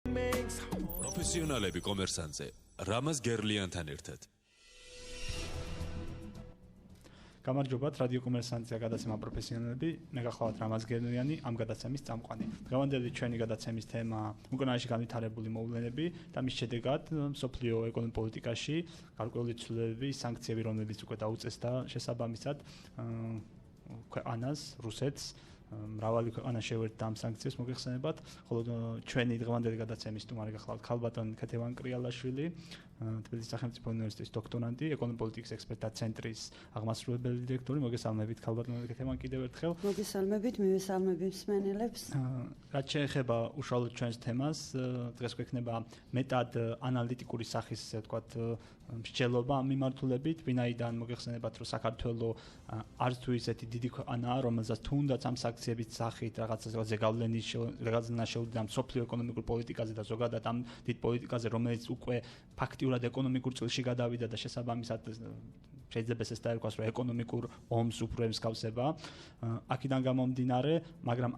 პროფესიონალები კომერსანტზე რამაზ გერლიანთან ერთად. გამარჯობათ, რადიო კომერსანტია გადაცემა პროფესიონალები, მე გახლავთ რამაზ გერლიანი, ამ გადაცემის წამყვანი. დღევანდელი ჩვენი გადაცემის თემა უკრაინაში განვითარებული მოვლენები და მის შედეგად მსოფლიო ეკონომიკურ პოლიტიკაში გარკვეული ცვლილებები, სანქციები, რომლებიც უკვე დაუწესდა შესაბამისად ქვეყანას, რუსეთს. მრავალი ქვეყანა შეუერთდა ამ სანქციებს მოგეხსენებათ, ხოლო ჩვენი დღევანდელი გადაცემის სტუმარი გახლავთ ქალბატონი ქეთევან კრიალაშვილი, თბილისის სახელმწიფო უნივერსიტეტის დოქტორანტი, ეკონომიკური პოლიტიკის ექსპერტთა ცენტრის აღმასრულებელი დირექტორი. მოგესალმებით ქალბატონი ქეთევან კიდევ ერთხელ. მოგესალმებით, მივესალმებით მსმენელებს. რაც შეეხება უშუალოდ ჩვენს თემას, დღეს გვექნება მეტად ანალიტიკური სახის, ესე ვთქვათ, მსჯელობა ამ მიმართულებით, ვინაიდან მოგეხსენებათ, რომ საქართველოს არც თუ ისეთი დიდი ქვეყანაა, რომელსაც თუნდაც ამ სანქციების სახით რაღაცა ზეგავლენის შეუძლია მსოფლიო ეკონომიკურ პოლიტიკაზე და ზოგადად ამ დიდ პოლიტიკაზე, რომელიც უკვე ფაქტიურად ეკონომიკურ წილში გადავიდა და შესაბამისად შეიძლება ეს დაერქვას, რომ ეკონომიკურ ომს უფრო ემსგავსება. აქედან გამომდინარე, მაგრამ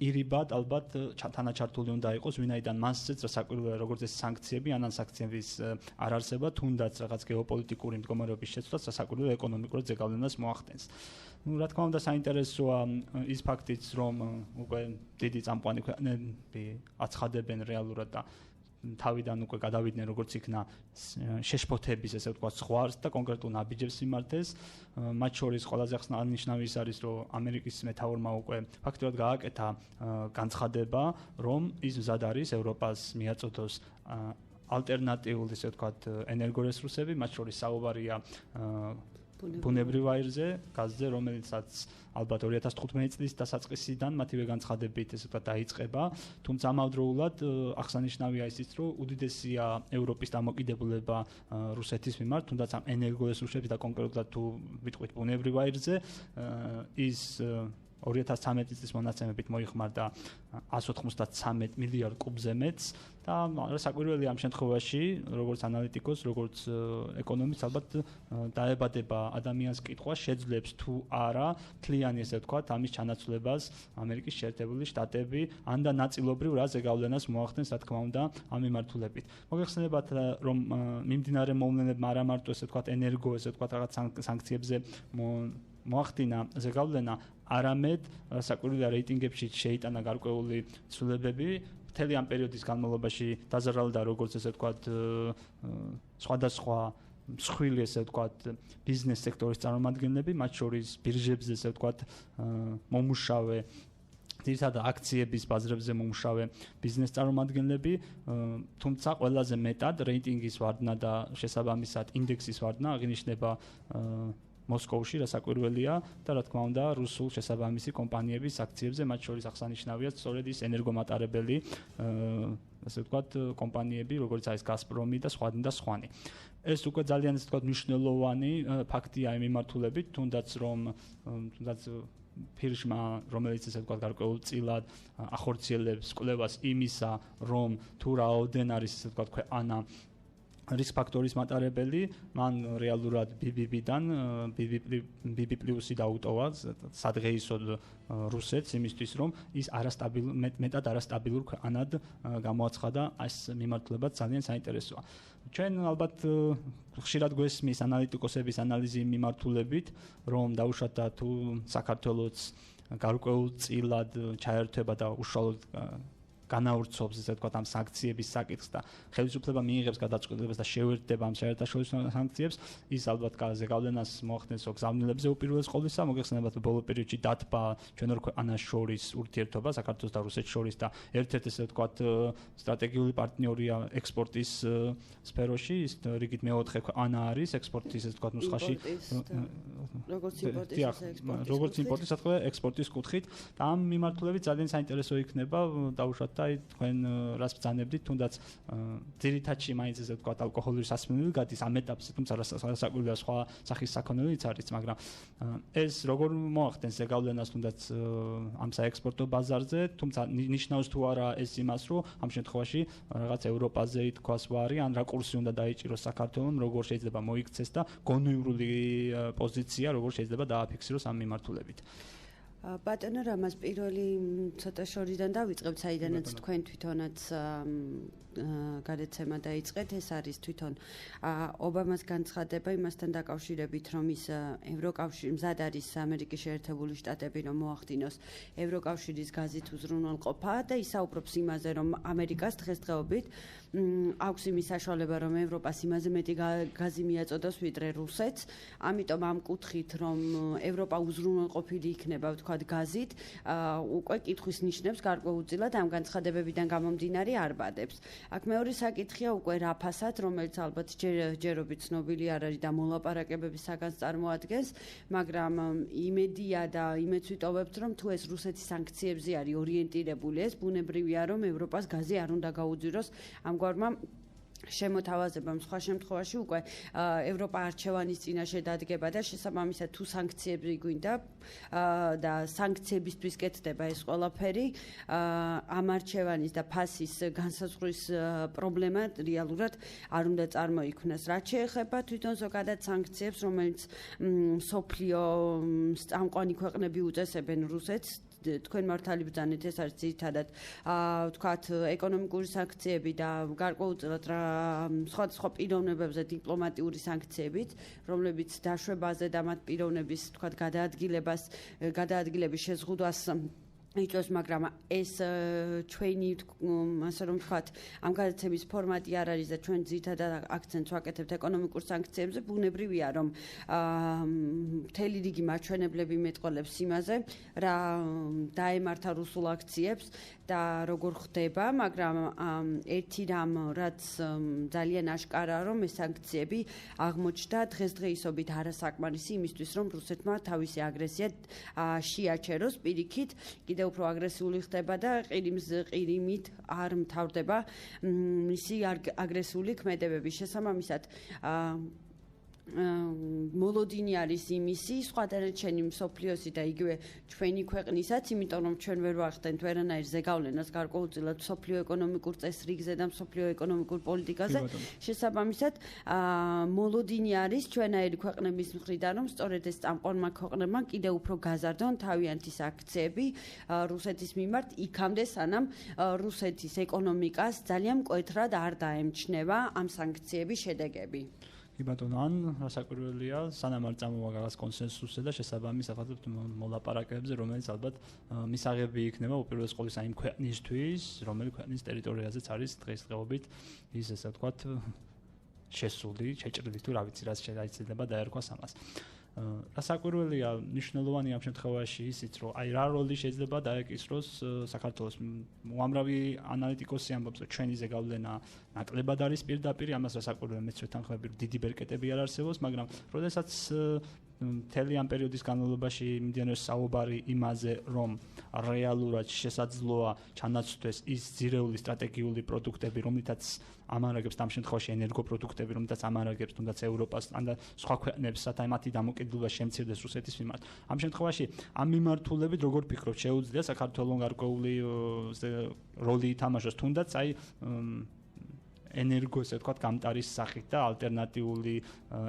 ირიბად ალბათ თანაჩართული უნდა იყოს, ვინაიდან მასზეც საკვირველია როგორც ეს სანქციები, ან სანქციების არარსება, თუნდაც რაღაც გეოპოლიტიკური მდგომარეობის შეცვლას საკვირველია ეკონომიკურად ზეგავლენას მოახდენს. რა თქმა უნდა, საინტერესოა ის ფაქტიც, რომ უკვე დიდი წამყვანი ქვეყნები აცხადებენ რეალურად და თავიდან უკვე გადავიდნენ როგორც იქნა შეშფოთების, ესე ვთქვათ, ზღვარს და კონკრეტულ ნაბიჯებს მიმართეს. მათ შორის ყველაზე აღსანიშნავი ის არის, რომ ამერიკის მეთაურმა უკვე ფაქტობრივად გააკეთა განცხადება, რომ ის მზად არის ევროპას მიაწოდოს ალტერნატიული, ესე ვთქვათ, ენერგორესურსები, მათ შორის საუბარია ბუნებრივ აირზე, გაზზე, რომელიცაც ალბათ 2015 წლის დასაწყისიდან მათივე განცხადებით ესე ვთქვათ დაიწყება, თუმცა ამავდროულად აღსანიშნავია ისიც, რომ უდიდესია ევროპის დამოკიდებულება რუსეთის მიმართ, თუნდაც ამ ენერგორესურსებს და კონკრეტულად თუ ვიტყვით ბუნებრივ აირზე, ის 2013 წლის მონაცემებით მოიხმარდა 193 მილიარდ კუბზე მეტს და საკვირველია ამ შემთხვევაში, როგორც ანალიტიკოს, როგორც ეკონომისტს, ალბათ დაებადება ადამიანს კითხვა, შეძლებს თუ არა თლიანი, ესე ვთქვათ, ამის ჩანაცვლებას ამერიკის შეერთებული შტატები, ან და ნაწილობრივ რა ზეგავლენას მოახდენს, რა თქმა უნდა, ამ მიმართულებით. მოგეხსენებათ, რომ მიმდინარე მოვლენებმა არა მარტო, ესე ვთქვათ, ენერგო, ესე ვთქვათ, რაღაც სანქციებზე მოახდინა ზეგავლენა, არამედ საკვირველია რეიტინგებში შეიტანა გარკვეული ცვლილებები. მთელი ამ პერიოდის განმავლობაში დაზარალდა როგორც ესე ვთქვათ სხვადასხვა მსხვილი, ესე ვთქვათ, ბიზნეს სექტორის წარმომადგენლები, მათ შორის ბირჟებზე, ესე ვთქვათ, მომუშავე ძირითადად აქციების ბაზრებზე მომუშავე ბიზნეს წარმომადგენლები, თუმცა ყველაზე მეტად რეიტინგის ვარდნა და შესაბამისად ინდექსის ვარდნა აღინიშნება მოსკოვში, რა საკვირველია და რა თქმა უნდა რუსულ შესაბამისი კომპანიების აქციებზე, მათ შორის აღსანიშნავია სწორედ ის ენერგომატარებელი, ასე ვთქვათ, კომპანიები, როგორც არის გაზპრომი და სხვანი. ეს უკვე ძალიან ასე ვთქვათ მნიშვნელოვანი ფაქტია იმ მიმართულებით, თუნდაც ფირშმა, რომელიც ესე ვთქვათ გარკვეულწილად ახორციელებს კვლევას იმისა, რომ თუ რაოდენ არის ესე ვთქვათ ქვეყანა რისკ ფაქტორის მატარებელი, მან რეალურად BBB-დან BB+-ი დაუტოვა სადღეისოდ რუსეთს იმისთვის, რომ ის მეტად არასტაბილურ ქვეყანად გამოაცხადა. ეს მიმართულებაც ძალიან საინტერესოა. ჩვენ ალბათ ხშირად გვესმის ანალიტიკოსების ანალიზი მიმართულებით, რომ დაუშვათ თუ საქართველოს გარკვეულწილად ჩაერთვება და უშუალოდ განავრცობს, ესე ვთქვათ, ამ სანქციების საკითხს და ხელისუფლება მიიღებს გადაწყვეტილებას და შეუერთდება ამ საერთაშორისო სანქციებს, ის ალბათ ზეგავლენას მოახდენს გზავნილებზე უპირველეს ყოვლისა. მოგეხსენებათ, ბოლო პერიოდში დათბა ჩვენ ორ ქვეყანას შორის ურთიერთობა, საქართველოს და რუსეთის შორის და ერთ-ერთი, ესე ვთქვათ, სტრატეგიული პარტნიორია ექსპორტის სფეროში, ის რიგით მეოთხე ქვეყანა არის ექსპორტის, ესე ვთქვათ, ნუსხაში, როგორც იმპორტის, ასევე ექსპორტის კუთხით და ამ მიმართულებით ძალიან საინტერესო იქნება დაუშვათ და თქვენ რას ბრძანებდით, თუნდაც ძირითადში მაინც ესე ვთქვათ ალკოჰოლური სასმელები გადის ამ ეტაპზე, თუმცა საკვირველია სხვა სახის საქონელებიც არის, მაგრამ ეს როგორ მოახდენს ზეგავლენას თუნდაც ამ საექსპორტო ბაზარზე, თუმცა ნიშნავს თუ არა ეს იმას, რომ ამ შემთხვევაში რაღაც ევროპაზე ითქვას ვარი, ან რა კურსი უნდა დაიჭიროს საქართველოს, როგორ შეიძლება მოიქცეს და გონივრული პოზიცია, როგორ შეიძლება დააფიქსიროს ამ მიმართულებით. ბატონო რამაზ პირველი ცოტა შორიდან დავიწყებთ, საიდანაც თქვენ თვითონაც გადაცემა დაიწყეთ, ეს არის თვითონ ობამას განცხადება იმასთან დაკავშირებით, რომ ის ევროკავშირი მზად არის ამერიკის შეერთებული შტატები რომ მოახდინოს ევროკავშირის გაზით უზრუნველყოფა და ისაუბრებს იმაზე, რომ ამერიკას დღესდღეობით აქვს იმის საშუალება, რომ ევროპას იმაზე მეტი გაზი მიაწოდოს ვიდრე რუსეთს, ამიტომ ამ კუთხით, რომ ევროპა უზრუნველყოფილი იქნება, ვთქვათ, გაზით, უკვე კითხვის ნიშნებს გარკვეულწილად ამ განცხადებებიდან გამომდინარე არ ბადებს. აქ მეორე საკითხია უკვე რაფასად, რომელიც ალბათ ჯერობით ცნობილი არ არის და მოლაპარაკებების საგანს წარმოადგენს, მაგრამ იმედია და იმედს ვიტოვებთ, რომ თუ ეს რუსეთის სანქციებზე არის ორიენტირებული, ეს ბუნებრივია, რომ ევროპას გაზი არ უნდა გაუძიროს ამგვარმა შემოთავაზებამ. სხვა შემთხვევაში უკვე ევროპა არჩევანის წინაშე დადგება და შესაბამისად თუ სანქციები გვინდა და სანქციებისთვის კეთდება ეს ყველაფერი, ამ არჩევანის და ფასის განსაზღვრის პრობლემა რეალურად არ უნდა წარმოიქმნას. რაც შეეხება თვითონ ზოგადად სანქციებს, რომელიც მსოფლიო წამყვანი ქვეყნები უწესებენ რუსეთს, თქვენ მართალი ბრძანეთ, ეს არის ძირითადად ვთქვათ ეკონომიკური სანქციები და გარკვეულწილად სხვა პიროვნებებზე დიპლომატიური სანქციებით, რომლებიც დაშვებაზე და მათ პიროვნების ვთქვათ გადაადგილების შეზღუდვას იწვევს, მაგრამ ეს ჩვენი ასე რომ ვთქვათ ამ გადაცემის ფორმატი არ არის და ჩვენ ძირითადად აქცენტს ვაკეთებთ ეკონომიკურ სანქციებზე. ბუნებრივია, რომ მთელი რიგი მაჩვენებლები მეტყოლებს იმაზე, რა დაემართა რუსულ აქციებს და როგორ ხდება, მაგრამ ერთი რამ, რაც ძალიან აშკარაა, რომ ეს სანქციები აღმოჩნდა დღესდღეობით არასაკმარისი იმისთვის, რომ რუსეთმა თავისი აგრესია შეაჩეროს პირიქით, კიდევ უფრო აგრესიული ხდება და ყირიმით არ მთავრდება მისი აგრესიული ქმედებები. შესაბამისად მოლოდინი არის იმისი, სხვა დანარჩენი მსოფლიოსი და იგივე ჩვენი ქვეყნისაც, იმიტომ რომ ჩვენ ვერ ვახდენთ ვერანაირ ზეგავლენას გარკვეულწილად მსოფლიო ეკონომიკურ წესრიგზე და მსოფლიო ეკონომიკურ პოლიტიკაზე. შესაბამისად, მოლოდინი არის ჩვენაირი ქვეყნების მხრიდან, რომ სწორედ ეს წამყვანმა ქვეყნებმა კიდევ უფრო გაზარდონ თავიანთი აქციები რუსეთის მიმართ, იქამდე სანამ რუსეთის ეკონომიკას ძალიან მკვეთრად არ დაემჩნევა ამ სანქციების შედეგები. კი ბატონო, ან რასაკვირველია, სანამ არ წამოვა რაღაც კონსენსუსზე და შესაბამისად მოლაპარაკებებზე, რომელიც ალბათ მისაღები იქნება უპირველეს ყოვლისა იმ ქვეყნისთვის, რომელი ქვეყნის ტერიტორიაზეც არის დღესდღეობით ის ესე ვთქვათ შესული, შეჭრილი თუ რა ვიცი რაც შეიძლება დაერქვას ამას. რასაკვირველია, მნიშვნელოვანი ამ შემთხვევაში ისიც, რომ აი რა როლი შეიძლება დაეკისროს საქართველოს. უამრავი ანალიტიკოსი ამბობს, რომ ჩვენი ზეგავლენა ნაკლებად არის პირდაპირ, ამას რასაკვირველია მეც ვეთანხმები, რომ დიდი ბერკეტები არ არსებობს, მაგრამ როდესაც მთელი ამ პერიოდის განმავლობაში მიმდინარეობს საუბარი იმაზე, რომ რეალურად შესაძლოა ჩანაცვლდეს ის ძირეული სტრატეგიული პროდუქტები, რომლითაც ამარაგებს ამ შემთხვევაში ენერგოპროდუქტები, რომლითაც ამარაგებს თუნდაც ევროპას და სხვა ქვეყნებს, სათა მათი დამოკიდებულება შემცირდეს რუსეთის მიმართ. ამ შემთხვევაში ამ მიმართულებით როგორ ფიქრობთ, შეუძლია საქართველოს გარკვეული როლი ითამაშოს თუნდაც აი ენერგო ესე ვთქვათ გამტარის სახით და ალტერნატიული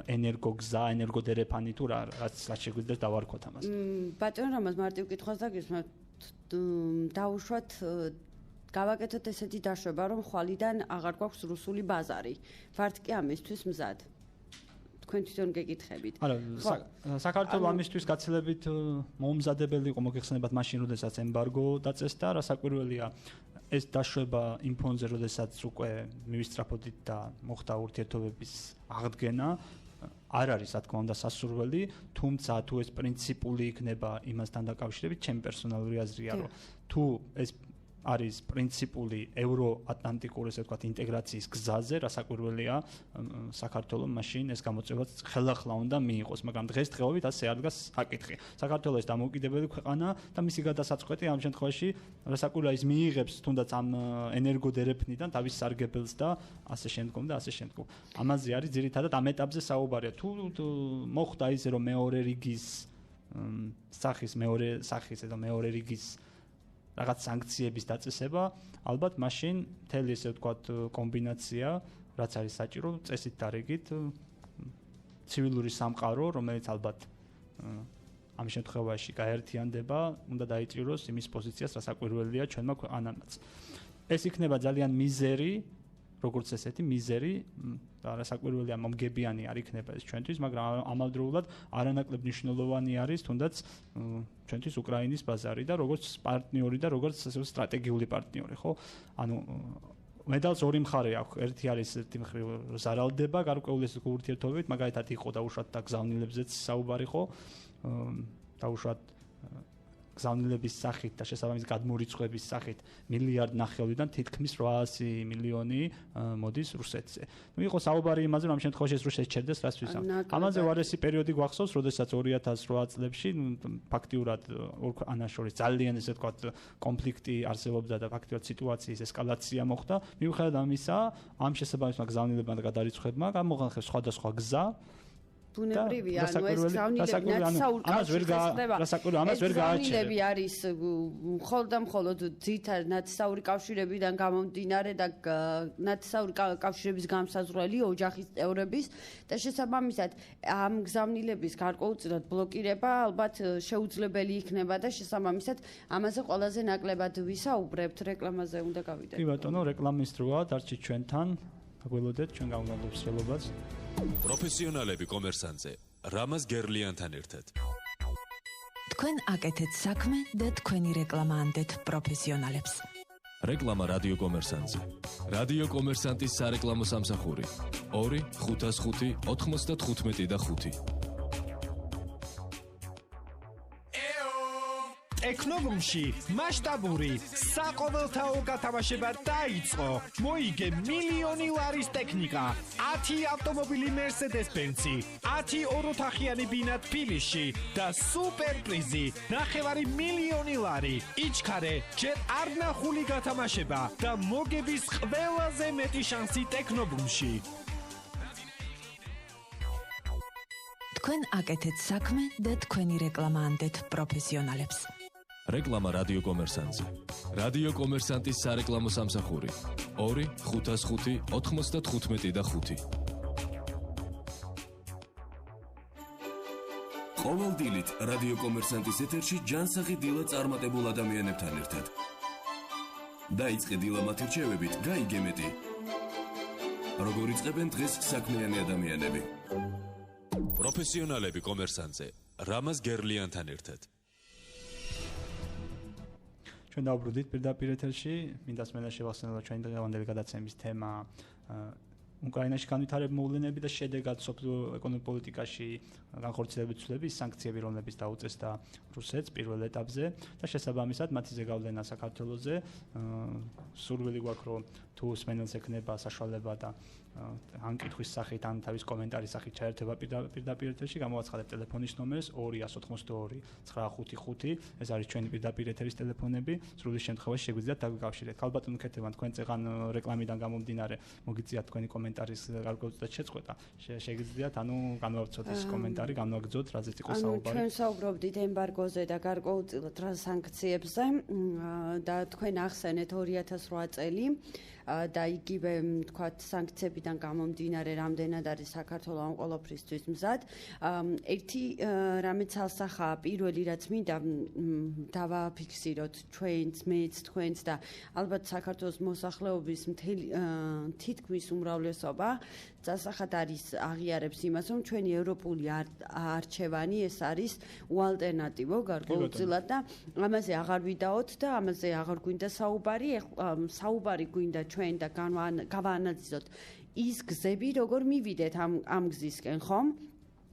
ენერგოგზა, ენერგოდერეფანი თუ რაც შეგვიძლია დავარქვათ ამას. ბატონო რამაზ მარტივ კითხვას დაგისმენთ, დაუშვათ გავაკეთოთ ესეთი დაშვება, რომ ხვალიდან აღარ გვაქვს რუსული ბაზარი. ვართ კი ამისთვის მზად. თქვენ თვითონ გეკითხებით. არა, საქართველოს ამისთვის გაცილებით მომზადებელი იყო, მოგეხსენებათ მაშინ, როდესაც ემბარგო დაწესდა, რასაკვირველია ეს დაშვება იმ ფონზე, როდესაც უკვე მივისწრაფოდით და მოხდა ურთიერთობების აღდგენა, არ არის რა თქმა უნდა სასურველი, თუმცა თუ ეს პრინციპული იქნება იმასთან დაკავშირებით, ჩემი პერსონალური აზრია, რომ თუ ეს არის პრინციპული ევროატლანტიკური ესე ვთქვათ ინტეგრაციის გზაზე, რასაკვირველია საქართველოს მაშინ ეს გამოწვევაც ხელახლა უნდა მიიღოს, მაგრამ დღესდღეობით ასე არ დგას საკითხი. საქართველოს ეს დამოუკიდებელი ქვეყანა და მისი გადასაწყვეტი ამ შემთხვევაში რასაკვირველია ის მიიღებს თუნდაც ამ ენერგოდერეფნიდან თავის სარგებელს და ასე შემდგომ და ასე შემდგომ. ამაზე არის ძირითადად ამ ეტაპზე საუბარია. თუ მოხდა ისე რომ მეორე რიგის მეორე რიგის რაღაც სანქციების დაწესება, ალბათ მაშინ მთელი ესე ვთქვათ კომბინაცია, რაც არის საჭირო, წესით და რიგით ცივილური სამყარო, რომელიც ალბათ ამ შემთხვევაში გაერთიანდება, უნდა დაიჭიროს იმის პოზიციას, რა საკვირველია ჩვენმა ქვეყანამაც. ეს იქნება ძალიან მიზერი, როგორც ესეთი მიზერი და რასაკვირველია მომგებიანი არ იქნება ეს ჩვენთვის, მაგრამ ამავდროულად არანაკლებ მნიშვნელოვანი არის თუნდაც ჩვენთვის უკრაინის ბაზარი და როგორც პარტნიორი და როგორც სტრატეგიული პარტნიორი, ხო? ანუ მედალს ორი მხარე აქვს. ერთი არის ერთი მხრივ ზარალდება გარკვეული ურთიერთობებით, მაგალითად იყო დაუშვათ და გზავნილებზეც საუბარი, ხო? დაუშვათ გზავნილების სახით და შესაბამის გადმორიცხვების სახით 1.5 მილიარდიდან თითქმის 800 მილიონი მოდის რუსეთზე. იყო საუბარი იმაზე, რომ ამ შემთხვევაში რუსეთს ჩერდეს რას ვისაუბრებთ. ამაზე უარესი პერიოდი გვახსოვს, როდესაც 2008 წლებში ფაქტიურად ორ ქვეყანას შორის ძალიან ესე ვთქვათ კონფლიქტი არსებობდა და ფაქტიურად სიტუაციის ესკალაცია მოხდა. მიუხედავად ამისა, ამ შესაბამისმა გზავნილებმა და გადარიცხვებმა გამოღანხეს სხვადასხვა გზა ბუნებრივია, ანუ ეს გზავნილები არის მხოლოდ და მხოლოდ ძირითადად ნათესაური კავშირებიდან გამომდინარე და ნათესაური კავშირების გამსაზღვრელი ოჯახის წევრების და შესაბამისად ამ გზავნილების გარკვეულწილად ბლოკირება ალბათ შეუძლებელი იქნება და შესაბამისად ამაზე ყველაზე ნაკლებად ვისაუბრებთ. რეკლამაზე უნდა გავიდეთ. კი ბატონო, რეკლამის დროა, დარჩით ჩვენთან. გაგველოდეთ ჩვენ გამოგონებს ხელობას. პროფესიონალები კომერსანტზე რამაზ გერლიანთან ერთად. თქვენ აკეთეთ საქმე და თქვენი რეკლამა ანდეთ პროფესიონალებს. რეკლამა რადიო კომერსანტზე. რადიო კომერსანტის სარეკლამო სამსახური 2 505 95 და 5. ტექნობუმში მასშტაბური საყოველთაო გათამაშება დაიწყო. მოიგე მილიონი ლარის ტექნიკა, 10 ავტომობილი Mercedes-Benz, 10 ოროთახიანი ბინა თბილისში და სუპერპრიზი 9 მილიონი ლარი. იჩქარე, ჯერ არ ნახული გათამაშება და მოგების ყველაზე მეტი შანსი ტექნობუმში. თქვენ აკეთეთ საქმე და თქვენი რეკლამა ანდეთ პროფესიონალებს. რეკლამა რადიო კომერსანტზე. რადიო კომერსანტის სარეკლამო სამსახური 2 505 95 და 5. ყოველ დილით რადიო კომერსანტის ეთერში ჯანსაღი დილა წარმატებულ ადამიანებთან ერთად. დაიწყე დილა მათ რჩევებით, გაიგე მეტი. როგორ იწყებენ დღეს საქმიანი ადამიანები. პროფესიონალები კომერსანტზე რამაზ გერლიანთან ერთად. ჩვენ დავბრუნდით პირდაპირ ეთერში, მინდა სმენა შევახსენოთ ჩვენი დღევანდელი გადაცემის თემა უკრაინაში განვითარებულ მოვლენები და შედეგად სოფლიო ეკონომიკურ პოლიტიკაში განხორციელებული ცვლილების სანქციები, რომლებიც დაუწესდა რუსეთს პირველ ეტაპზე და შესაბამისად მათი ზეგავლენა საქართველოზე. სურვილი გვაქვს, რომ თუ სმენელს ექნება საშუალება და ანკითხვის სახით ან თავის კომენტარის სახით ჩაერთება პირდაპირ ეთერში, გამოვაცხადებ ტელეფონის ნომერს 282 955. ეს არის ჩვენი პირდაპირ ეთერის ტელეფონები. სრული შემთხვევაში შეგვიძლიათ დაგვიკავშირეთ. ქალბატონო ქეთევან, თქვენ წეღან რეკლამიდან გამომდინარე მოგიწიათ თქვენი კომენტარის გარკვეულწილად შეწყვეტა. შეგიძლიათ ანუ განვავრცოთ ეს კომენტარი, განვაგრძოთ, რაზეც იყო საუბარი. ჩვენ საუბრობდით ემბარგოზე და გარკვეულწილად რა სანქციებზე და თქვენ ახსენეთ 2008 წელი და იგივე თქვათ სანქციებიდან გამომდინარე რამდენად არის საქართველოს ამ ყველაფრისთვის მზად. ერთი რამე ცალსახაა პირველი რაც მინდა დავაფიქსიროთ ჩვენც, მეც, თქვენც და ალბათ საქართველოს მოსახლეობის მთელი თითქმის უმრავლესობა წასახად არის აღიარებს იმას, რომ ჩვენი ევროპული არჩევანი ეს არის უალტერნატივო გარკვეულწილად და ამაზე აღარ ვიდაოთ და ამაზე აღარ გვინდა საუბარი. საუბარი გვინდა ჩვენ და გავაანალიზოთ ის გზები, როგორ მივიდეთ ამ გზისკენ, ხომ?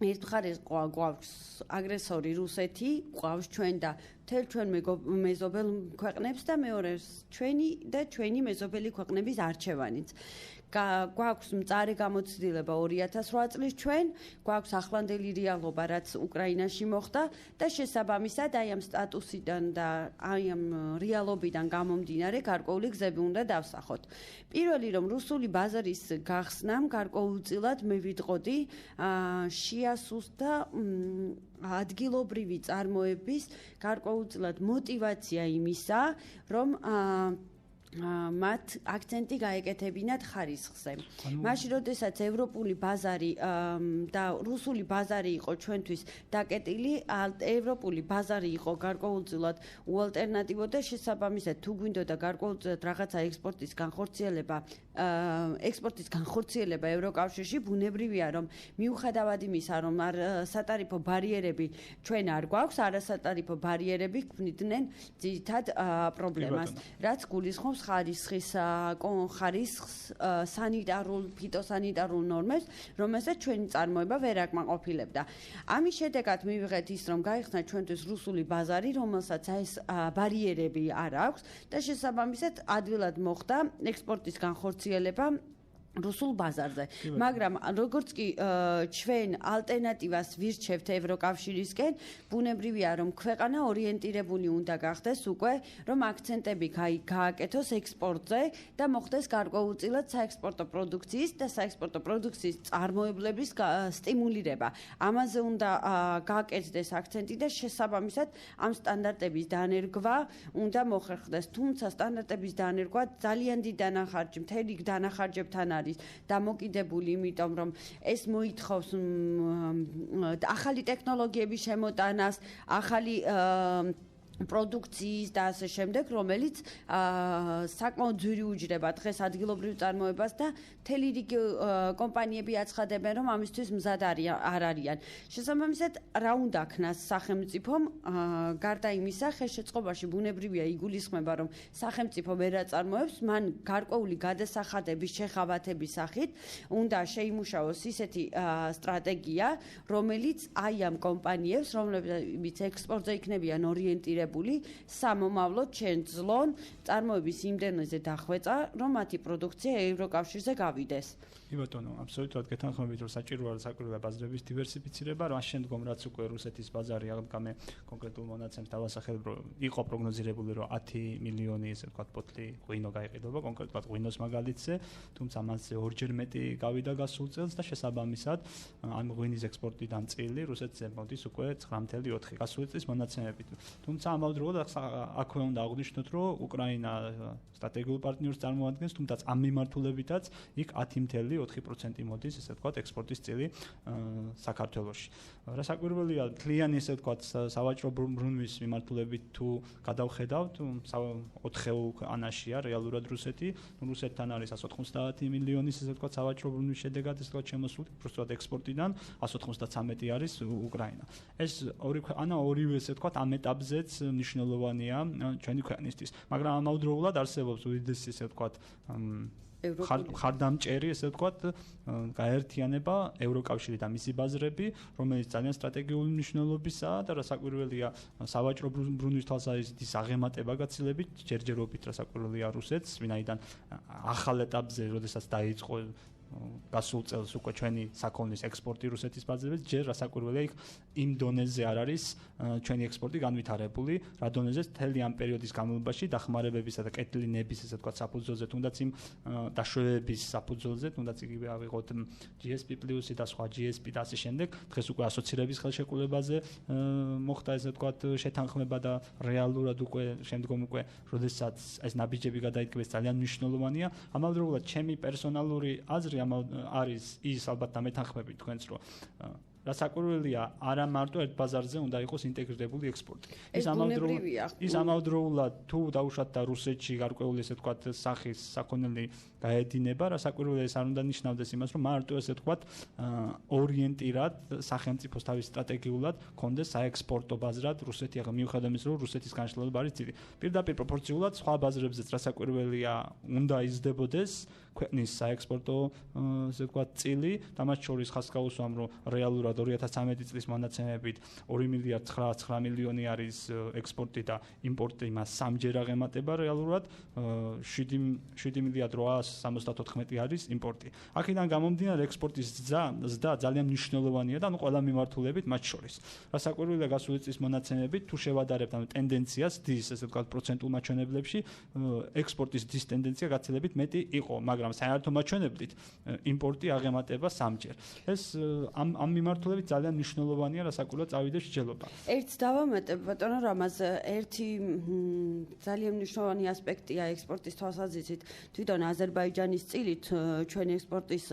ერთ მხარეს გვაქვს აგრესორი რუსეთი, გვაქვს ჩვენ და მთელ ჩვენ მეზობელ ქვეყნებს და მეორეს ჩვენი მეზობელი ქვეყნების არჩევანიც. გვაქვს მწარე გამოცდილება 2008 წლის ჩვენ, გვაქვს ახლანდელი რეალობა, რაც უკრაინაში მოხდა და შესაბამისად აი ამ სტატუსიდან და აი ამ რეალობიდან გამომდინარე გარკვეული გზები უნდა დავსახოთ. პირველი რომ რუსული ბაზარის გახსნამ გარკვეულწილად მე ვიტყოდი შეასუსტა ადგილობრივი წარმოების გარკვეულწილად мотиваცია იმისა, რომ მათ აქცენტი გაეკეთებინათ ხარისხზე. მაშინ როდესაც ევროპული ბაზარი და რუსული ბაზარი იყო ჩვენთვის დაკეტილი, ევროპული ბაზარი იყო გარკვეულწილად უალტერნატივო და შესაბამისად თუ გვინდოდა გარკვეულწილად რაღაცა ექსპორტის განხორციელება ევროკავშირში, ბუნებრივია რომ მიუხედავად იმისა, რომ სატარიფო ბარიერები ჩვენ არ გვაქვს, არასატარიფო ბარიერები ქმნიდნენ ძირითად პრობლემას, რაც გულისხმობს ხარისხის სანიტარულ, ფიტოსანიტარულ ნორმებს, რომელსაც ჩვენი წარმოება ვერ აკმაყოფილებდა. ამის შედეგად მივიღეთ ის, რომ გაიხსნა ჩვენთვის რუსული ბაზარი, რომელსაც ეს ბარიერები არ აქვს და შესაბამისად ადვილად მოხდა ექსპორტის განხორციელება რუსულ ბაზარზე. მაგრამ როგორც კი ჩვენ ალტერნატივას ვირჩევთ ევროკავშირისკენ, ბუნებრივია რომ ქვეყანა ორიენტირებული უნდა გახდეს უკვე, რომ აქცენტები გააკეთოს ექსპორტზე და მოხდეს გარკვეულწილად საექსპორტო პროდუქციის და საექსპორტო პროდუქციის წარმოებლების სტიმულირება. ამაზე უნდა გააკეთდეს აქცენტი და შესაბამისად ამ სტანდარტების დანერგვა უნდა მოხერხდეს. თუმცა სტანდარტების დანერგვა ძალიან დიდ დანახარჯი, მთელი დანახარჯებთან არის დამოკიდებული, იმიტომ რომ ეს მოითხოვს ახალი ტექნოლოგიების შემოტანას, ახალი პროდუქციის და ასე შემდეგ, რომელიც საკმაოდ ძვირი უჯრება დღეს ადგილობრივ წარმოებას და მთელი რიგი კომპანიები აცხადებენ, რომ ამისთვის მზად არ არიან. შესაბამისად, რა უნდა ქნას სახელმწიფომ, გარდა იმისა, ხელშეწყობაში ბუნებრივია იგულისხმება, რომ სახელმწიფო ვერ აწარმოებს, მან გარკვეული გადასახადების შეხავათების სახით უნდა შეიმუშაოს ისეთი სტრატეგია, რომელიც აი ამ კომპანიებს, რომლებიც ექსპორტზე იქნებიან ორიენტირებული, სამომავლოდ შეძლონ წარმოების იმდენზე დახვეწა, რომ მათი პროდუქცია ევროკავშირზე გავიდეს. ბატონო, აბსოლუტურად გეთანხმებით, რომ საჭიროა საკვირველი ბაზრების დივერსიფიცირება, რომ შემდგომ რაც უკვე რუსეთის ბაზარი აღდგამე კონკრეტულ მონაცემს დავასახელებ, რომ იყო პროგნოზირებული, რომ 10 მილიონი ესე ვთქვათ ბოთლი ღვინო გაიყიდება, კონკრეტულად ღვინოს მაგალითზე, თუმცა მასზე ორჯერ მეტი გავიდა გასულ წელს და შესაბამისად ამ ღვინის ექსპორტიდან წილი რუსეთზე მოდის უკვე 9.4 გასული წლის მონაცემებით. თუმცა ამავდროულად აქვე უნდა აღვნიშნოთ, რომ უკრაინა სტრატეგიულ პარტნიორს წარმოადგენს, თუმცა ამ მიმართულებითაც იქ 10.4% მოდის, ესე ვთქვათ, ექსპორტის წილი საქართველოში. რა საკვირველია, მთლიანი ესე ვთქვათ, სავაჭრო ბრუნვის მიმართულებით თუ გადავხედავთ, 4 ქვეყანაშია რეალურად რუსეთი, რუსეთთან არის 190 მილიონის ესე ვთქვათ, სავაჭრო ბრუნვის შედეგად ესე ვთქვათ, შემოსული, უბრალოდ ექსპორტიდან 193 არის უკრაინა. ეს ორი ქვეყანა ორივე ესე ვთქვათ, ამ ეტაპზეც მნიშვნელოვანია ჩვენი ქვეყნისთვის, მაგრამ ამავდროულად არსებობს უდიდესი ესე ვთქვათ, ხარდამჭერი ესე ვთქვათ, გაერთიანება ევროკავშირი და მისი ბაზრები, რომელიც ძალიან სტრატეგიული მნიშვნელობისაა და რასაკვირველია სავაჭრო ბრუნვის თვალსაზრისით აღემატება გაცილებით ჯერჯერობით რასაკვირველია რუსეთს, ვინაიდან ახალ ეტაპზე, როდესაც დაიწყო გასულ წელს უკვე ჩვენი საქონლის ექსპორტი რუსეთის ბაზრებიც, ჯერ რასაკვირველია იქ იმ დონეზე არ არის ჩვენი ექსპორტი განვითარებული, რა დონეზეც მთელი ამ პერიოდის განმავლობაში დახმარებებისა და კეთილინების ესე ვთქვათ საფუძველზე, თუნდაც იმ დაშვებების საფუძველზე, თუნდაც იგივე ავიღოთ GSP+ და სხვა GSP და ასე შემდეგ, დღეს უკვე ასოცირების ხელშეკრულებაზე მოხდა ესე ვთქვათ შეთანხმება და რეალურად უკვე შემდგომ უკვე როდესაც ეს ნაბიჯები გადაიდგეს ძალიან მნიშვნელოვანია. ამავდროულად ჩემი პერსონალური აზრი არის ის ალბათ დამეთანხმებით თქვენს, რომ რასაკვირველია არა მარტო ერთ ბაზარზე უნდა იყოს ინტეგრირებული ექსპორტი. ის ამავდროულად თუ დაუშვათ და რუსეთში გარკვეული ესე ვთქვათ სახის საქონელი გაედინება, რასაკვირველია ეს არ უნდა ნიშნავდეს იმას, რომ მარტო ესე ვთქვათ ორიენტირად სახელმწიფოს თავის სტრატეგიულად კონდეს საექსპორტო ბაზრად რუსეთი, ახლა მიუხედავად იმისა, რომ რუსეთის განშლილობა არის ძილი. პირდაპირ პროპორციულად სხვა ბაზრებზეც რასაკვირველია უნდა იზრდებოდეს ქვეყნის საექსპორტო ესე ვთქვათ წილი და მათ შორის ხას გავუსვამ, რომ რეალურად 2013 წლის მონაცემებით 2.9 მილიონი არის ექსპორტი და იმპორტი მას სამჯერ აღემატება რეალურად 7.874 არის იმპორტი. აქედან გამომდინარე ექსპორტის ზრდა ძალიან მნიშვნელოვანია და ყველა მიმართულებით მათ შორის. რასაკვირველია გასული წლის მონაცემებით თუ შევადარებთ ამ ტენდენციას დის ესე ვთქვათ პროცენტულ მაჩვენებლებში ექსპორტის დის ტენდენცია გაცილებით მეტი იყო, მაგრამ მაგრამ საერთო მაჩვენებლით იმპორტი აღემატება 3-ჯერ. ეს ამ მიმართულებით ძალიან მნიშვნელოვანია, რასაკვირველად წავიდეს მსჯელობა. ერთს დავამატებ ბატონო რამაზ, ერთი ძალიან მნიშვნელოვანი ასპექტია ექსპორტის თვალსაზრისით, თვითონ აზერბაიჯანის წილით ჩვენი ექსპორტის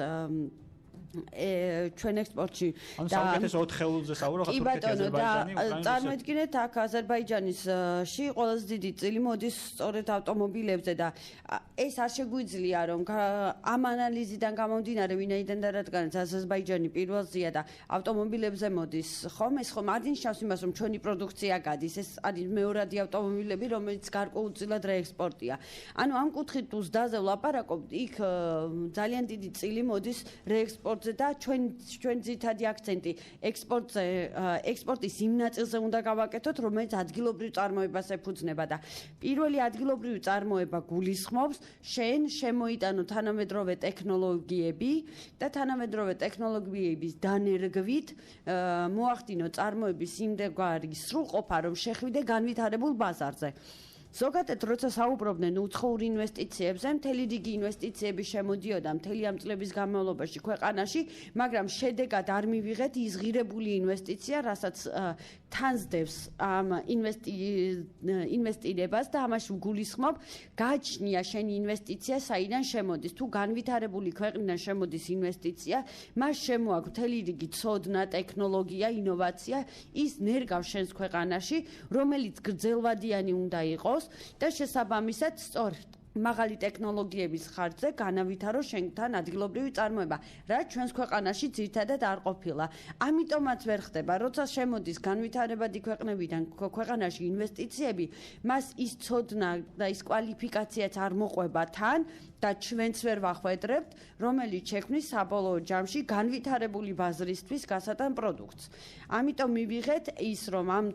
ჩვენ ექსპორტში და საუკეთესო 4 ხელულზე საუბრობთ აზერბაიჯანი უკრაინა წარმოიდგინეთ აქ აზერბაიჯანისში ყველაზე დიდი წილი მოდის სწორედ ავტომობილებზე და ეს არ შეგვიძლია რომ ამ ანალიზიდან გამომდინარე ვინაიდან და რადგანაც აზერბაიჯანი პირველზეა და ავტომობილებზე მოდის ხომ ეს ხომ არ ნიშნავს იმას რომ ჩვენი პროდუქცია გადის ეს არის მეორადი ავტომობილები რომელიც გარკვეულწილად რეექსპორტია ანუ ამ კუთხით თუ ზდაზე ვლაპარაკობთ იქ ძალიან დიდი წილი მოდის რეექსპორტ და ჩვენ ძირითადი აქცენტი ექსპორტის იმ ნაწილზე უნდა გავაკეთოთ, რომელიც ადგილობრივ წარმოებას ეფუძნება და პირველი ადგილობრივი წარმოება გულისხმობს შენ შემოიტანო თანამედროვე ტექნოლოგიები და თანამედროვე ტექნოლოგიების დანერგვით მოახდინო წარმოების იმდევარი სრულყოფა, რომ შეხვიდე განვითარებულ ბაზარზე. ზოგადად როცა საუბრობდნენ უცხოურ ინვესტიციებზე, მთელი რიგი ინვესტიციები შემოდიოდა მთელი ამ წლების განმავლობაში ქვეყანაში, მაგრამ შედეგად არ მივიღეთ ის ღირებული ინვესტიცია, რასაც თანსდევს ამ ინვესტირებას და ამაში გულისხმობ, გააჩნია შენი ინვესტიცია საიდან შემოდის. თუ განვითარებული ქვეყნიდან შემოდის ინვესტიცია, მას შემოაქვს მთელი რიგი ცოდნა, ტექნოლოგია, ინოვაცია, ის ნერგავს შენს ქვეყანაში, რომელიც გრძელვადიანი უნდა იყოს. და შესაბამისად სწორედ მაღალი ტექნოლოგიების ხარჯზე განავითარო შენთან ადგილობრივი წარმოება, რაც ჩვენს ქვეყანაში ძირითადად არ ყოფილა. ამიტომაც ვერ ხდება, როცა შემოდის განვითარებადი ქვეყნებიდან ქვეყანაში ინვესტიციები, მას ის ცოდნა და ის კვალიფიკაციაც არ მოყვება თან და ჩვენც ვერ ვახვედრებთ, რომელიც შექმნის საბოლოო ჯამში განვითარებული ბაზრისთვის გასატან პროდუქტს. ამიტომ მივიღეთ ის, რომ ამ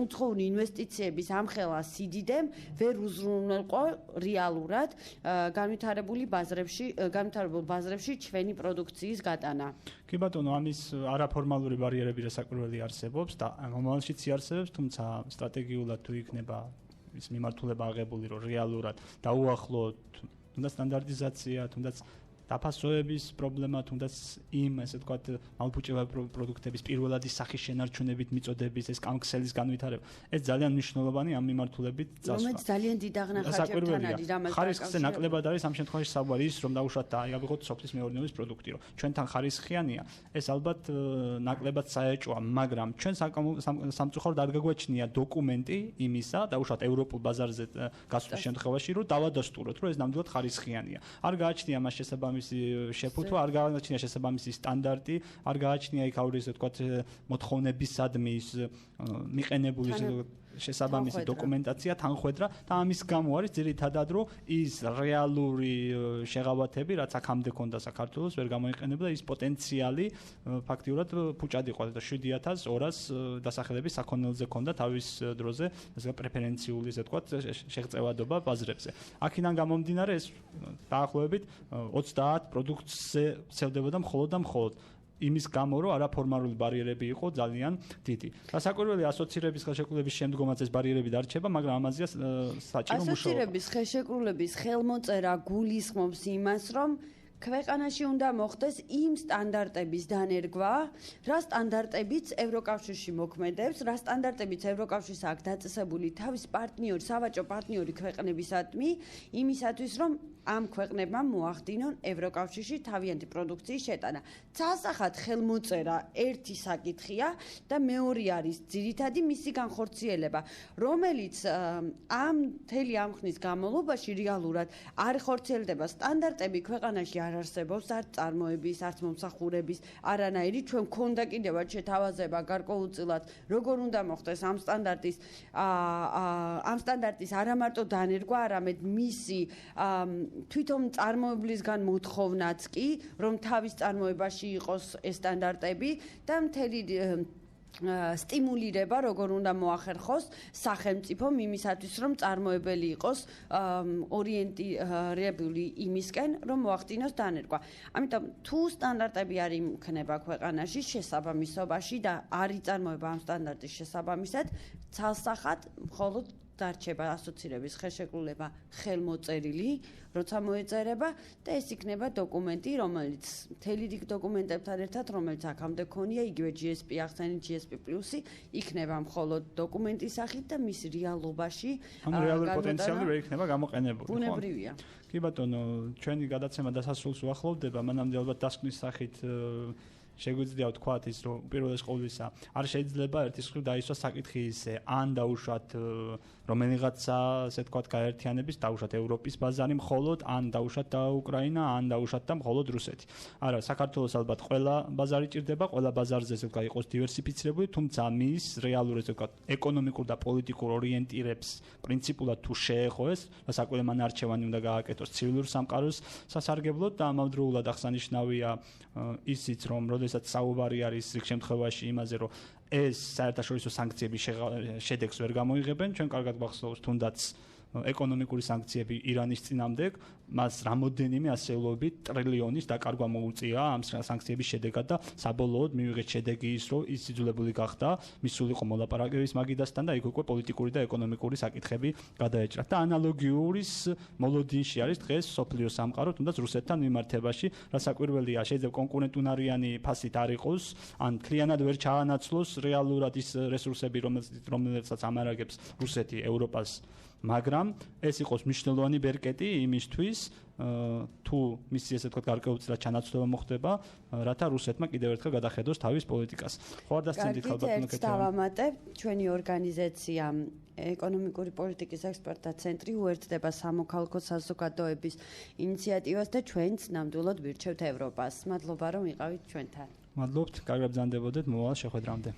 უცხოური ინვესტიციების ამხელა სიდიდემ ვერ უზრუნველყო რეალურად განვითარებულ ბაზრებში ჩვენი პროდუქციის გატანა. კი ბატონო, ამის არაფორმალური ბარიერები რასაკვირველი არსებობს და მომავალშიც იარსებებს, თუმცა სტრატეგიულად თუ იქნება ის მიმართულება აღებული, რომ რეალურად დაუახლოთ თუნდაც სტანდარტიზაცია, თუნდაც დაფასოების პრობლემა, თუნდაც იმ ესე ვთქვათ მალფუჭებადი პროდუქტების პირველადი სახის შენარჩუნებით მიწოდების ეს კამქსელის განვითარება, ეს ძალიან მნიშვნელოვანი ამ მიმართულებით წასვლა. რომელიც ძალიან დიდ აღნახაჭებთან არის რამაც ხარისხზე ნაკლებად არის ამ შემთხვევაში საუბარი ის, რომ დაუშვათ და აიღოთ სოფლის მეურნეობის პროდუქტი, რომ ჩვენთან ხარისხიანია, ეს ალბათ ნაკლებად საეჭვია, მაგრამ ჩვენ სამწუხაროდ არ გაგვაჩნია დოკუმენტი იმისა, დაუშვათ ევროპულ ბაზარზე გასვლის შემთხვევაში, რომ დავადასტუროთ, რომ ეს ნამდვილად ხარისხიანია. არ გააჩნია მას შესაბამისი შეფუთვა, არ გააჩნია შესაბამისი სტანდარტი, არ გააჩნია იქ აურის ვთქვათ მოთხოვნებისადმი ის მიყენებული შესაბამისი დოკუმენტაცია თანხwebdriver და ამის გამო არის ძირითადად რომ ის რეალური შეღავათები რაც აქამდე ქონდა საქართველოს ვერ გამოიყენება და ის პოტენციალი ფაქტიურად ფუჭად იყო და 7200 დასახელების საქონელზე ქონდა თავის დროზე ესე პრეფერენციული ესე ვთქვათ შეღწევადობა ბაზრებზე. აქედან გამომდინარე ეს დაახლოებით 30 პროდუქტზე ცევდებოდა მხოლოდ და მხოლოდ იმის გამო რომ არაფორმალური ბარიერები იყო ძალიან დიდი. რასაკვირველი ასოცირების ხელშეკრულების შემდგომაც ეს ბარიერები დარჩება, მაგრამ ამაზეა საჭირო მუშაობა. ასოცირების ხელშეკრულების ხელმოწერა გულისხმობს იმას, რომ ქვეყანაში უნდა მოხდეს იმ სტანდარტების დანერგვა, რა სტანდარტებიც ევროკავშირში მოქმედებს, რა სტანდარტებიც ევროკავშირს აქვს დაწესებული თავის პარტნიორი, სავაჭრო პარტნიორი ქვეყნებისადმი, იმისათვის, რომ ამ ქვეყნებმა მოახდინონ ევროკავშირში თავიანთი პროდუქციის შეტანა. ცალსახად ხელმოწერა ერთი საკითხია და მეორე არის ძირითადი მისი განხორციელება, რომელიც ამ მთელი ამ ხნის განმავლობაში რეალურად არ ხორციელდება. სტანდარტები ქვეყანაში არ არსებობს, არც წარმოების, არც მომსახურების, არანაირი ჩვენ გქონდა კიდევაც შეთავაზება გარკვეულწილად, როგორ უნდა მოხდეს ამ სტანდარტის არა მარტო დანერგვა, არამედ მისი თვითონ წარმოებლისგან მოთხოვნაც კი, რომ თავის წარმოებაში იყოს ეს სტანდარტები და მთელი სტიმულირება როგორ უნდა მოახერხოს სახელმწიფომ იმისათვის რომ წარმოებელი იყოს ორიენტირებული იმისკენ რომ მოახდინოს დანერგვა. ამიტომ თუ სტანდარტები არ იმქნება ქვეყანაში შესაბამისობაში და არ იწარმოება ამ სტანდარტის შესაბამისად, ცალსახად მხოლოდ დარჩება ასოცირების ხელშეკრულება ხელმოწერილი, როცა მოეწერება და ეს იქნება დოკუმენტი, რომელიც მთელი რიგ დოკუმენტებთან ერთად, რომელიც აქამდე ქონია, იგივე GSP ახსენით GSP+, იქნება მხოლოდ დოკუმენტის სახით და მის რეალობაში რეალური პოტენციალი ვერ იქნება გამოყენებული. ბუნებრივია. კი ბატონო, ჩვენი გადაცემა დასასრულს უახლოვდება, მანამდე ალბათ დასკვნის სახით შეგვიძლია ვთქვათ ის, რომ პირველეს ყოვლისა არ შეიძლება ერთის მხრივ დაისვა საკითხი ისე, ან დაუშვათ რომელიღაცა, ასე ვთქვათ, გაერთიანების, დაუშვათ ევროპის ბაზარი მხოლოდ, ან დაუშვათ და უკრაინა, ან დაუშვათ და მხოლოდ რუსეთი. არა, საქართველოს ალბათ ყველა ბაზარი ჭირდება, ყველა ბაზარზე ესე ვთქვათ იყოს დივერსიფიცირებული, თუმცა მის რეალურ ესე ვთქვათ ეკონომიკურ და პოლიტიკურ ორიენტირებს პრინციპულად თუ შეეხო ეს, საკვირე მან არჩევანი უნდა გააკეთოს ცივილურ სამყაროს სასარგებლოდ და ამავდროულად აღსანიშნავია ისიც, რომ როდესაც საუბარი არის რიგ შემთხვევაში იმაზე, რომ ეს საერთაშორისო სანქციების შედეგს ვერ გამოიღებენ, ჩვენ კარგად გვახსოვს თუნდაც ეკონომიკური სანქციები ირანის წინამდებ, მას რამოდენიმე ასეულობით ტრილიონის დაკარგვა მოუწია ამ სანქციების შედეგად და საბოლოოდ მივიღეთ შედეგი ის, რომ ის იძულებული გახდა მისულიყო მოლაპარაკების მაგიდასთან და იქ უკვე პოლიტიკური და ეკონომიკური საკითხები გადაეჭრათ. და ანალოგიურის მოლოდინში არის დღეს სოფლიო სამყარო, თუნდაც რუსეთთან მიმართებაში, რასაკვირველია, შეიძლება კონკურენტუნარიანი ფასით არ იყოს, ან მთლიანად ვერ ჩაანაცვლოს რეალურად ის რესურსები, რომელსაც ამარაგებს რუსეთი ევროპას. მაგრამ ეს იყოს მნიშვნელოვანი ბერკეტი იმისთვის, თუ მისი ესე ვთქვათ გარკვეულწილად ჩანაცვლება მოხდება, რათა რუსეთმა კიდევ ერთხელ გადახედოს თავის პოლიტიკას. ხო არ დასცენდით ალბათ მოკეთება. დავამატებ, ჩვენი ორგანიზაცია ეკონომიკური პოლიტიკის ექსპერტთა ცენტრი უერთდება სამოქალაქო საზოგადოების ინიციატივას და ჩვენც ნამდვილად ვირჩევთ ევროპას. მადლობა რომ იყავით ჩვენთან. მადლობთ, კარგად ბრძანდებოდეთ მოვალ შეხვედრამდე.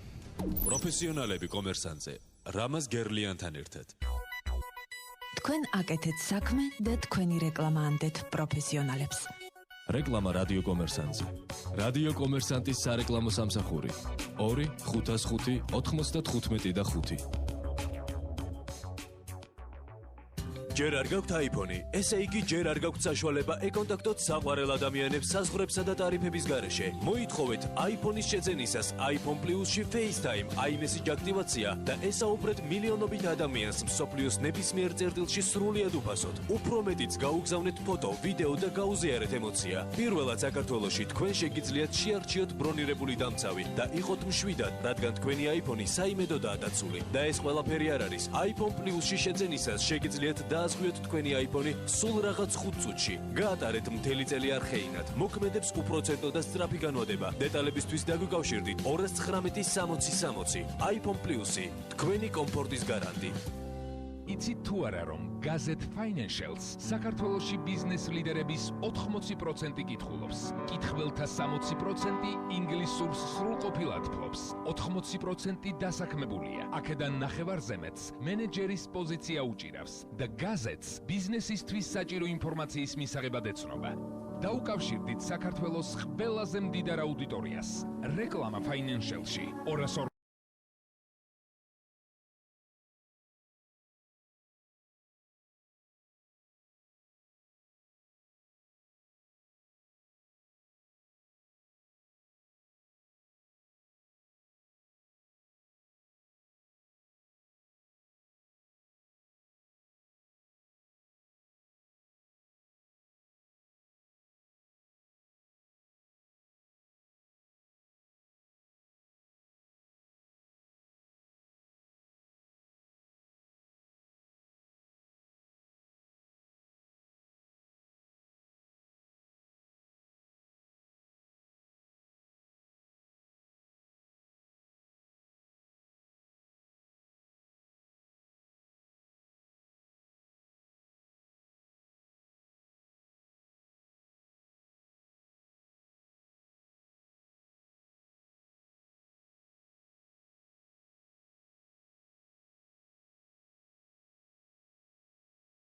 პროფესიონალები კომერსანტზე რამაზ გერლიანთან ერთად. თქვენ აკეთეთ საქმე და თქვენი რეკლამა ანდეთ პროფესიონალებს. რეკლამა რადიო კომერსანტზე. რადიო კომერსანტის სარეკლამო სამსახური 2 505 95 და 5. ჯერ არ გაქვთ iPhone-ი, ესე იგი ჯერ არ გაქვთ საშუალება ეკონტაქტოთ საყვარელ ადამიანებს საზღვრებსა და ტარიფების გარეშე. მოითხოვეთ iPhone-ის შეძენისას iPhone Plus-ში FaceTime, iMessage აქტივაცია და ესაუბრეთ მილიონობით ადამიანს მსოფლიოს ნებისმიერ წერტილში სრულიად უფასოდ. უფრო მეტიც გაუგზავნეთ ფოტო, ვიდეო და გაუზიარეთ ემოცია. პირველად საქართველოში თქვენ შეგიძლიათ შეარჩიოთ ბრონირებული დამცავი და იყოთ მშვიდად, რადგან თქვენი iPhone-ი საიმედოდაა დაცული. და ეს ყველაფერი არ არის. iPhone Plus-ში შეძენისას შეგიძლიათ დაასხვიოთ თქვენი iPhone-ი სულ რაღაც 5 წუთში. გაატარეთ მთელი წელი არხეინად. მოქმედებს უპროცენტო და სწრაფი განვადება. დეტალებისთვის დაგვიკავშირდით 219 60 60. iPhone Plus-ი, თქვენი კომფორტის გარანტი. იცით თუ არა რომ Gazette Financials საქართველოში ბიზნეს ლიდერების 80% კითხულობს. კითხველთა 60% ინგლისურს სრულყოფილად ფლობს. 80% დასაქმებულია. აქედან ნახევარზემეთს მენეჯერის პოზიცია უჭირავს და Gazette-ს ბიზნესისთვის საჭირო ინფორმაციის მისაღებად ეცნობა. დაუკავშირდით საქართველოს ყველაზე მდიდარ აუდიტორიას. რეკლამა Financials-ში 202